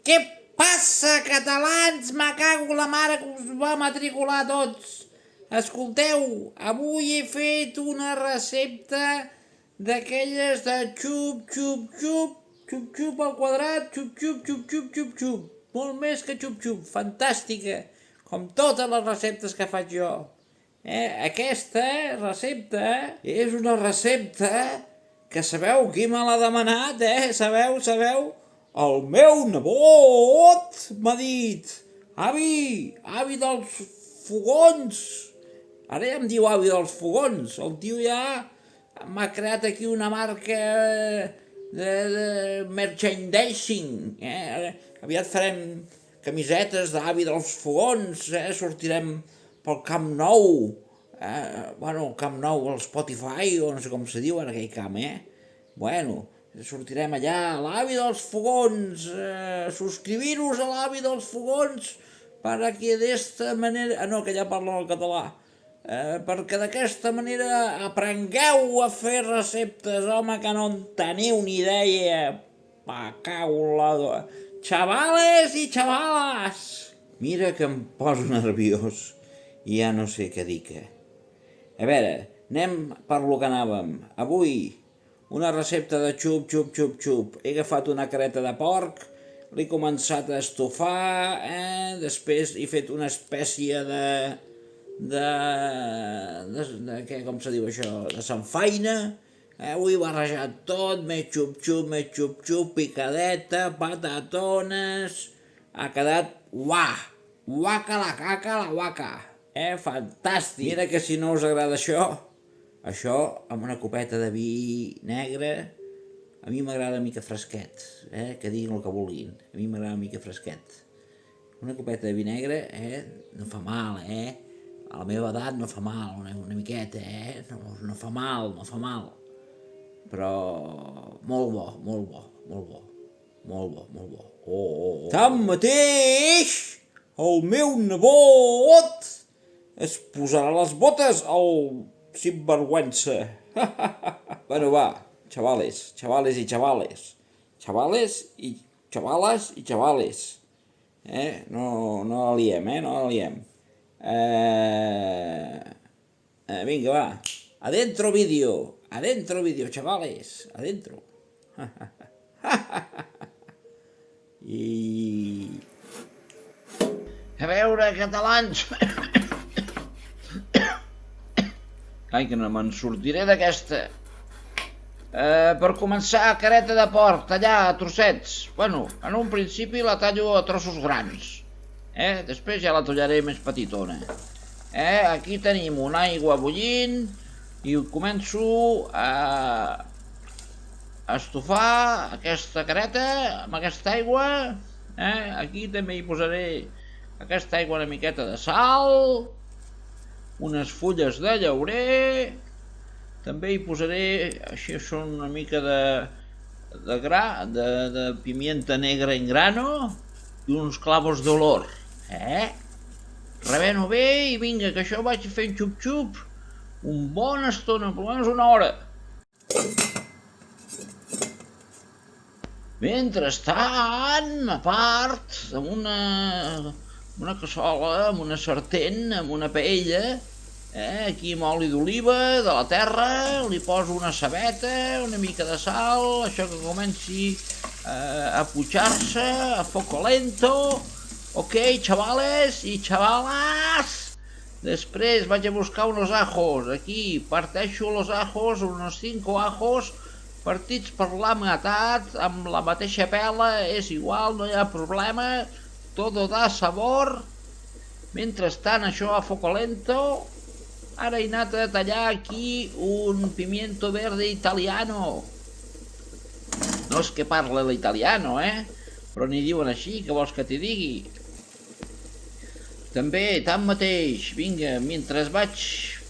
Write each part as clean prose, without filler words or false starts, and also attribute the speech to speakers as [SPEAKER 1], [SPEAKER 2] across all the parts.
[SPEAKER 1] Què passa, catalans? Me cago la mare que us va matricular tots. Escolteu, avui he fet una recepta d'aquelles de xup, xup, xup, xup, xup al quadrat, xup, xup, xup, xup, xup, xup. Molt més que xup, xup, fantàstica, com totes les receptes que faig jo. Aquesta recepta és una recepta que sabeu qui me l'ha demanat, Sabeu? El meu nebot m'ha dit: avi dels fogons. Ara ja em diu avi dels fogons. El tio ja m'ha creat aquí una marca de merchandising. Aviat farem camisetes d'avi dels fogons, sortirem pel Camp Nou. El Camp Nou, el Spotify, o no sé com se diu ara aquell camp, sortirem allà, l'avi dels fogons, subscrivir-vos a l'avi dels fogons perquè d'esta manera... no, que ja parlo el català. Perquè d'aquesta manera aprengueu a fer receptes, home, que no en teniu ni idea. Pacaula. Xavales i xavales! Mira que em poso nerviós i ja no sé què dir. A veure, anem per lo que anàvem. Avui, una recepta de xup, xup, xup, xup. He agafat una careta de porc, l'he començat a estofar, després he fet una espècie com se diu això, de samfaina, ho he barrejat tot, més xup, xup, picadeta, patatones, ha quedat uaca la caca la uaca, fantàstic. Mira que si no us agrada això amb una copeta de vi negre, a mi m'agrada mica fresquet, que diguin el que vulguin, a mi m'agrada mica fresquet. Una copeta de vi negre, no fa mal, a la meva edat no fa mal, una miqueta, no fa mal, però molt bo. Tanmateix, el meu nebot es posarà les botes al sinvergüenza. Bueno, va, xavales i xavales, no la liem. Vinga, va, adentro vídeo, xavales, adentro. A veure, catalans, ai, que no me'n sortiré d'aquesta. Per començar, careta de porc, tallar a trossets. Bueno, en un principi la tallo a trossos grans. Després ja la tallaré més petitona. Aquí tenim una aigua bullint i començo a estofar aquesta careta amb aquesta aigua. Aquí també hi posaré aquesta aigua una miqueta de sal, unes fulles de llaurer, també hi posaré, així són una mica de gra, de pimienta negra en grano i uns clavos d'olor. Rebeno bé i vinga, que això vaig fent xup-xup una bona estona, per almenys una hora. Mentrestant, a part, amb una cassola, amb una sartén, amb una paella, aquí amb oli d'oliva, de la terra, li poso una cebeta, una mica de sal, això que comenci a pujar-se, a foco lento. Ok, xavales i xavalas. Després vaig a buscar unos ajos. Aquí parteixo los ajos, unos 5 ajos, partits per la meitat, amb la mateixa pela, és igual, no hi ha problema, todo da sabor. Mentrestant, això a foco lento. Ara he anat a tallar aquí un pimiento verde italiano. No és que parle l'italiano, però n'hi diuen així, que vols que t'hi digui? També, tanmateix, vinga, mentre vaig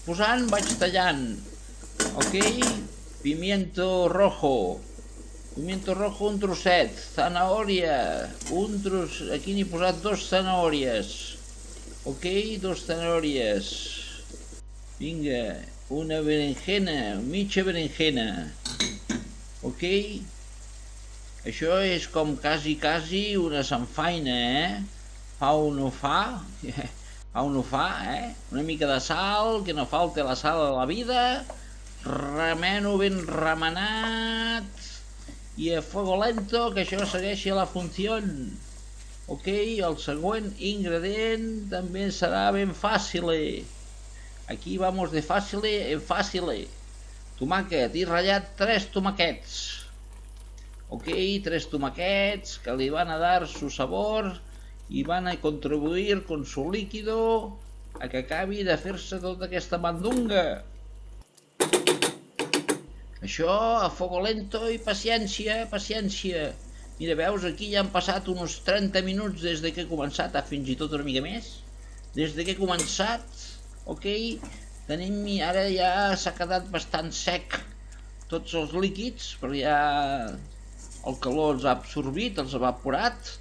[SPEAKER 1] posant, vaig tallant. Ok? Pimiento rojo, un trosset, zanahòria, aquí n'he posat 2 zanahòries, ok, 2 zanahòries, vinga, una berenjena, mitja berenjena, ok, Això és com quasi una samfaina, Fa o no fa, fa o no fa, Una mica de sal, que no falte la sal a la vida, remeno ben remenat, i a fuego lento, que això segueixi la funció. Ok, el següent ingredient també serà ben fàcil. Aquí vamos de fàcil en fàcil. Tomàquet, he ratllat 3 tomaquets. Ok, 3 tomaquets que li van a dar su sabor i van a contribuir con su líquido a que acabi de fer-se tota aquesta mandunga. Això a fuego lento i paciència, paciència. Mira, veus, aquí ja han passat uns 30 minuts des que he començat, fins i tot una mica més. Des que he començat, ok, ara ja s'ha quedat bastant sec tots els líquids, perquè ja el calor els ha absorbit, els ha evaporat.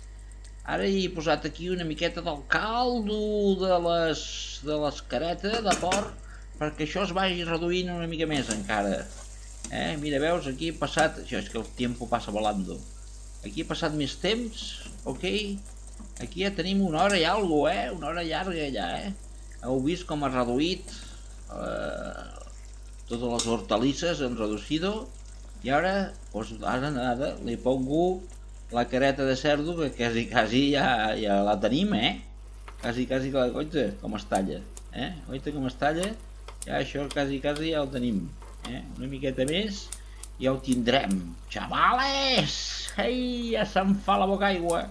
[SPEAKER 1] Ara hi he posat aquí una miqueta del caldo de l'escareta de porc, perquè això es vagi reduint una mica més encara. Mira, veus, aquí he passat... Això és que el tiempo passa volando. Aquí he passat més temps, ok? Aquí ja tenim una hora i algo, Una hora llarga ja, Heu vist com ha reduït totes les hortalisses, han reducido. I ara, pues ara nada, li pongo la careta de cerdo, que quasi ja la tenim, Quasi la coita, com es talla, Oita com es talla, ja això quasi ja el tenim. Una miqueta més i ja ho tindrem. Xavales! Ei, ja se'm fa la boca aigua.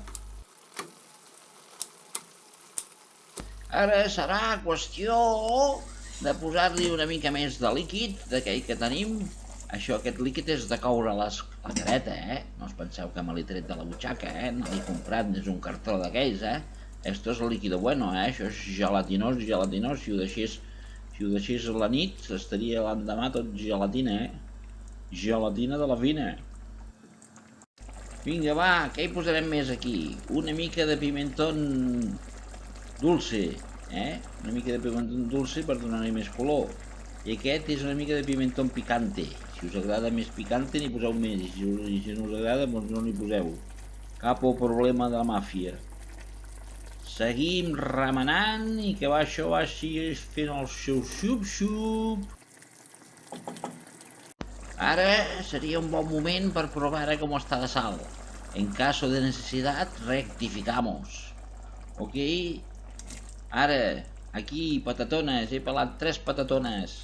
[SPEAKER 1] Ara serà qüestió de posar-li una mica més de líquid d'aquell que tenim. Aquest líquid és de coure la careta, No us penseu que me l'he tret de la butxaca, No l'he comprat, és un cartró d'aquells, Esto és líquido bueno, Això és gelatinós, si ho deixés a la nit, estaria l'endemà tot gelatina, Gelatina de la fina. Vinga, va, què hi posarem més aquí? Una mica de pimentón dulce, Una mica de pimentón dulce per donar-li més color. I aquest és una mica de pimentón picante. Si us agrada més picante, n'hi poseu més. I si no us agrada, doncs no n'hi poseu. Cap problema de màfia. Seguim remenant i que això vagi fent el seu xup-xup. Ara seria un bon moment per provar com està de sal. En caso de necesidad, rectificamos. Ok? Ara, aquí, patatones, he pelat 3 patatones,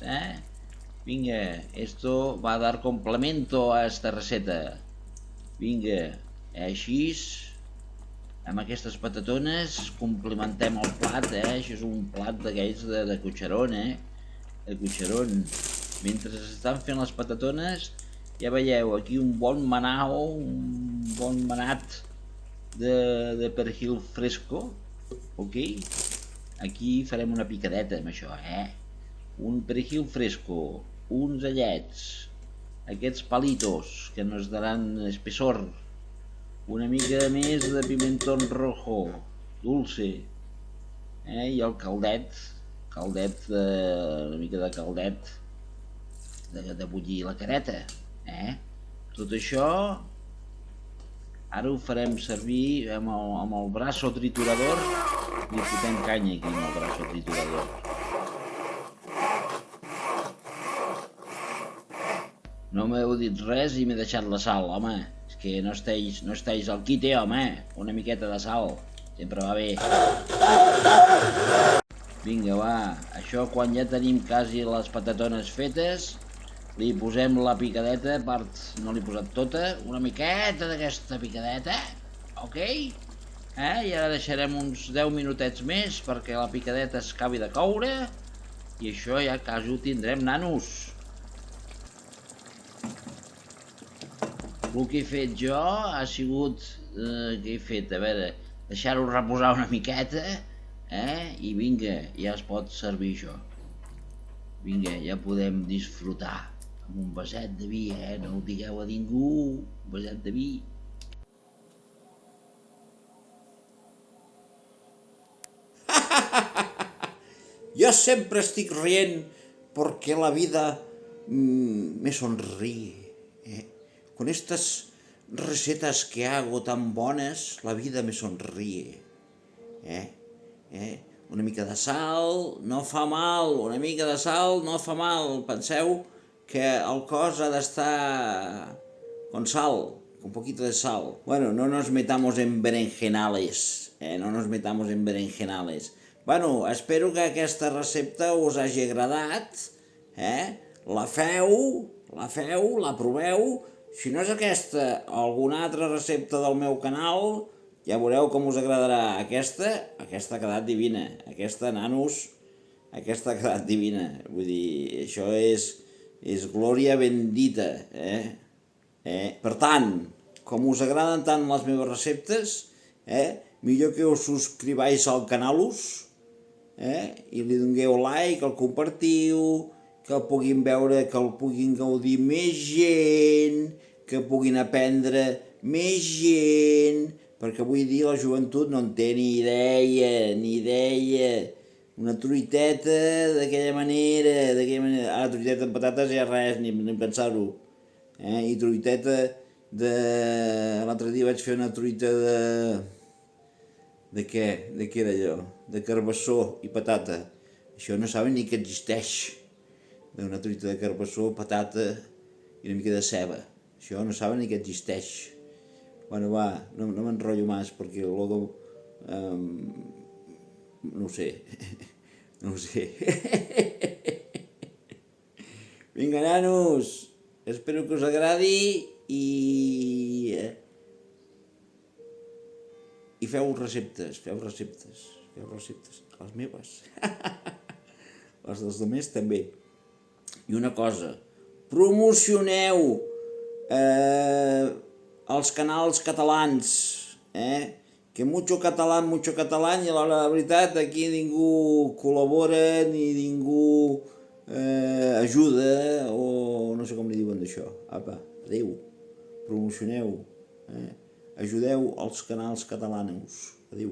[SPEAKER 1] Vinga, esto va a dar complemento a esta receta. Vinga, així, amb aquestes patatones complementem el plat, Això és un plat d'aquells de cucharón, De cucharón. Mentre s'estan fent les patatones, ja veieu, aquí un bon manao, un bon manat de perejil fresco, ok? Aquí farem una picadeta amb això, Un perejil fresco, uns allets, aquests palitos que nos daran espessor, una mica més de pimentón rojo, dulce, i el caldet, una mica de caldet de bullir la careta, Tot això ara ho farem servir amb el braço triturador, li fotem canya aquí amb el braço triturador. No m'heu dit res i m'he deixat la sal, home. És que no esteix al quite, home. Una miqueta de sal. Sempre va bé. Vinga, va. Això quan ja tenim quasi les patatones fetes, li posem la picadeta, no l'he posat tota, una miqueta d'aquesta picadeta, ok? I ara deixarem uns 10 minutets més perquè la picadeta es acabi de coure i això ja quasi ho tindrem, nanos. El que he fet jo ha sigut, què he fet? A veure, deixar-ho reposar una miqueta, i vinga, ja es pot servir això. Vinga, ja podem disfrutar amb un vaset de vi, no ho digueu a ningú, un vaset de vi.
[SPEAKER 2] Yo siempre estoy rient porque la vida me sonríe. Con estas recetas que hago tan bones, la vida me sonríe. Una mica de sal no fa mal, una mica de sal no fa mal. Penseu que el cos ha d'estar con sal, con poquito de sal. Bueno, no nos metamos en berenjenales, no nos metamos en berenjenales. Bueno, espero que aquesta recepta us hagi agradat, la feu, la proveu. Si no és aquesta, alguna altra recepta del meu canal, ja veureu com us agradarà. Aquesta ha quedat divina. Aquesta, nanos, aquesta ha quedat divina. Vull dir, això és glòria bendita, Per tant, com us agraden tant les meves receptes, millor que us subscrivais al canalus, i li dongueu like, el compartiu, que el puguin veure, que el puguin gaudir més gent, que puguin aprendre més gent, perquè avui dia la joventut no en té ni idea. Una truiteta d'aquella manera, ara truiteta amb patates ja res, ni pensar-ho. I truiteta de... L'altre dia vaig fer una truita de què? De què era allò? De carbassó i patata. Això no saben ni que existeix. Una truita de carbassó, patata i una mica de ceba. Això no saben ni que existeix. Bueno, va, no m'enrotllo més perquè luego... no ho sé. Vinga, nanos, espero que us agradi i feu receptes, les meves. Les dels altres també. I una cosa, promocioneu els canals catalans, que mucho catalán, i a la veritat aquí ningú col·labora ni ningú ajuda, o no sé com li diuen d'això. Apa, adeu, promocioneu, ajudeu els canals catalanos, adeu.